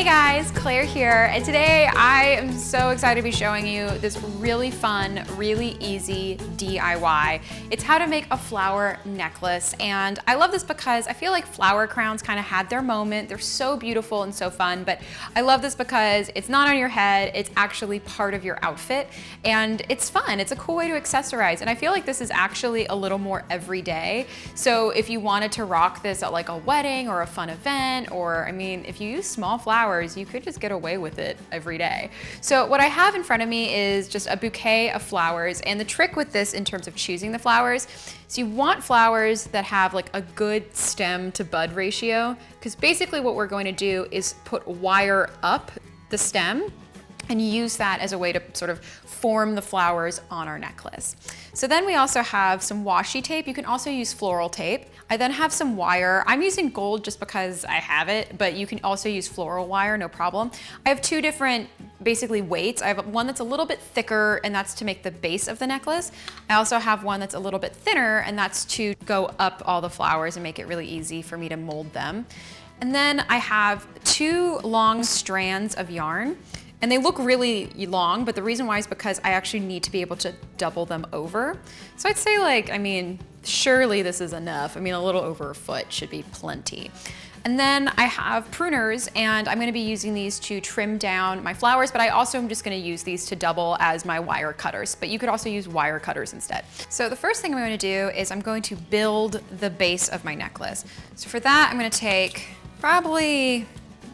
Hey guys, Claire here, and today I am so excited to be showing you this really fun, really easy DIY. It's how to make a flower necklace, and I love this because I feel like flower crowns kind of had their moment. They're so beautiful and so fun, but I love this because it's not on your head, it's actually part of your outfit, and it's fun. It's a cool way to accessorize, and I feel like this is actually a little more everyday. So if you wanted to rock this at like a wedding or a fun event, or I mean, if you use small flowers, you could just get away with it every day. So what I have in front of me is just a bouquet of flowers, and the trick with this in terms of choosing the flowers is you want flowers that have like a good stem to bud ratio, because basically what we're going to do is put wire up the stem and use that as a way to sort of form the flowers on our necklace. So then we also have some washi tape. You can also use floral tape. I then have some wire. I'm using gold just because I have it, but you can also use floral wire, no problem. I have two different basically weights. I have one that's a little bit thicker, and that's to make the base of the necklace. I also have one that's a little bit thinner, and that's to go up all the flowers and make it really easy for me to mold them. And then I have two long strands of yarn. And they look really long, but the reason why is because I actually need to be able to double them over. So I'd say like, I mean, surely this is enough. I mean, a little over a foot should be plenty. And then I have pruners, and I'm gonna be using these to trim down my flowers, but I also am just gonna use these to double as my wire cutters, but you could also use wire cutters instead. So the first thing I'm gonna do is I'm going to build the base of my necklace. So for that, I'm gonna take probably,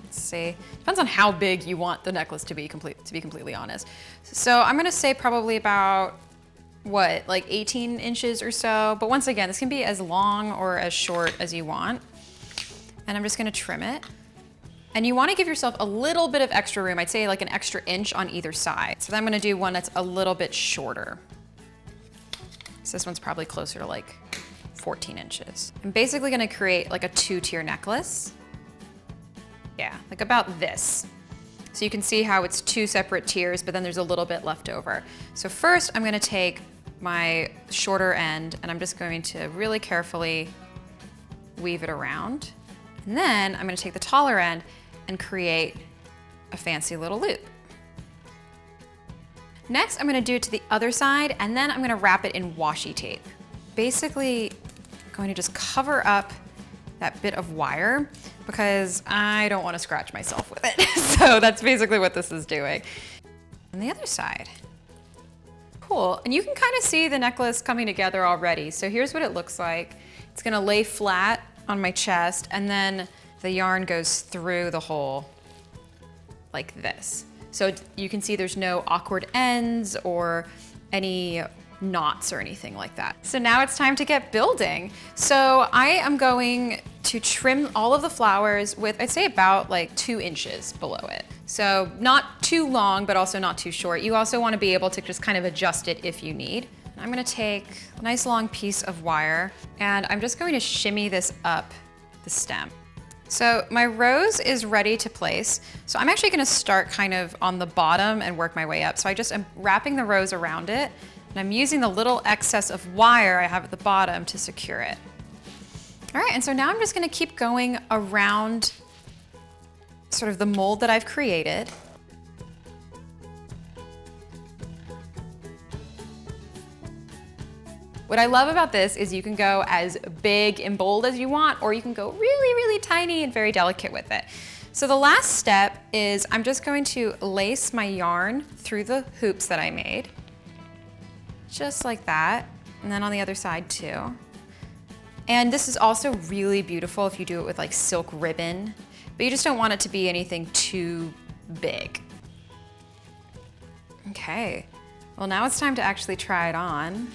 let's see, depends on how big you want the necklace to be completely honest. So I'm gonna say probably about, what, like 18 inches or so. But once again, this can be as long or as short as you want. And I'm just gonna trim it. And you wanna give yourself a little bit of extra room. I'd say like an extra inch on either side. So then I'm gonna do one that's a little bit shorter. So this one's probably closer to like 14 inches. I'm basically gonna create like a two-tier necklace. Yeah, like about this. So you can see how it's two separate tiers, but then there's a little bit left over. So first I'm gonna take my shorter end, and I'm just going to really carefully weave it around. And then I'm gonna take the taller end and create a fancy little loop. Next, I'm gonna do it to the other side, and then I'm gonna wrap it in washi tape. Basically, I'm going to just cover up that bit of wire because I don't want to scratch myself with it. So that's basically what this is doing. And the other side. Cool, and you can kind of see the necklace coming together already. So here's what it looks like. It's gonna lay flat on my chest, and then the yarn goes through the hole like this. So you can see there's no awkward ends or any knots or anything like that. So now it's time to get building. So I am going to trim all of the flowers with, I'd say about like 2 inches below it. So not too long, but also not too short. You also want to be able to just kind of adjust it if you need. I'm gonna take a nice long piece of wire, and I'm just going to shimmy this up the stem. So my rose is ready to place. So I'm actually gonna start kind of on the bottom and work my way up. So I just am wrapping the rose around it, and I'm using the little excess of wire I have at the bottom to secure it. All right, and so now I'm just gonna keep going around sort of the mold that I've created. What I love about this is you can go as big and bold as you want, or you can go really, really tiny and very delicate with it. So the last step is I'm just going to lace my yarn through the hoops that I made. Just like that, and then on the other side too. And this is also really beautiful if you do it with like silk ribbon, but you just don't want it to be anything too big. Okay, well now it's time to actually try it on.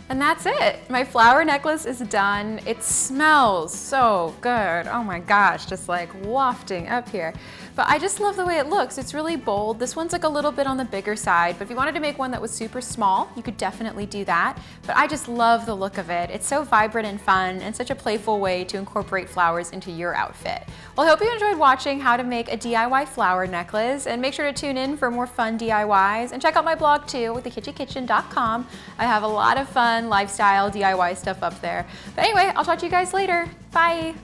And that's it. My flower necklace is done. It smells so good. Oh my gosh, just like wafting up here. But I just love the way it looks. It's really bold. This one's like a little bit on the bigger side, but if you wanted to make one that was super small, you could definitely do that. But I just love the look of it. It's so vibrant and fun, and such a playful way to incorporate flowers into your outfit. Well, I hope you enjoyed watching how to make a DIY flower necklace, and make sure to tune in for more fun DIYs, and check out my blog too with thekitschykitchen.com. I have a lot of fun fun lifestyle DIY stuff up there. But anyway, I'll talk to you guys later. Bye.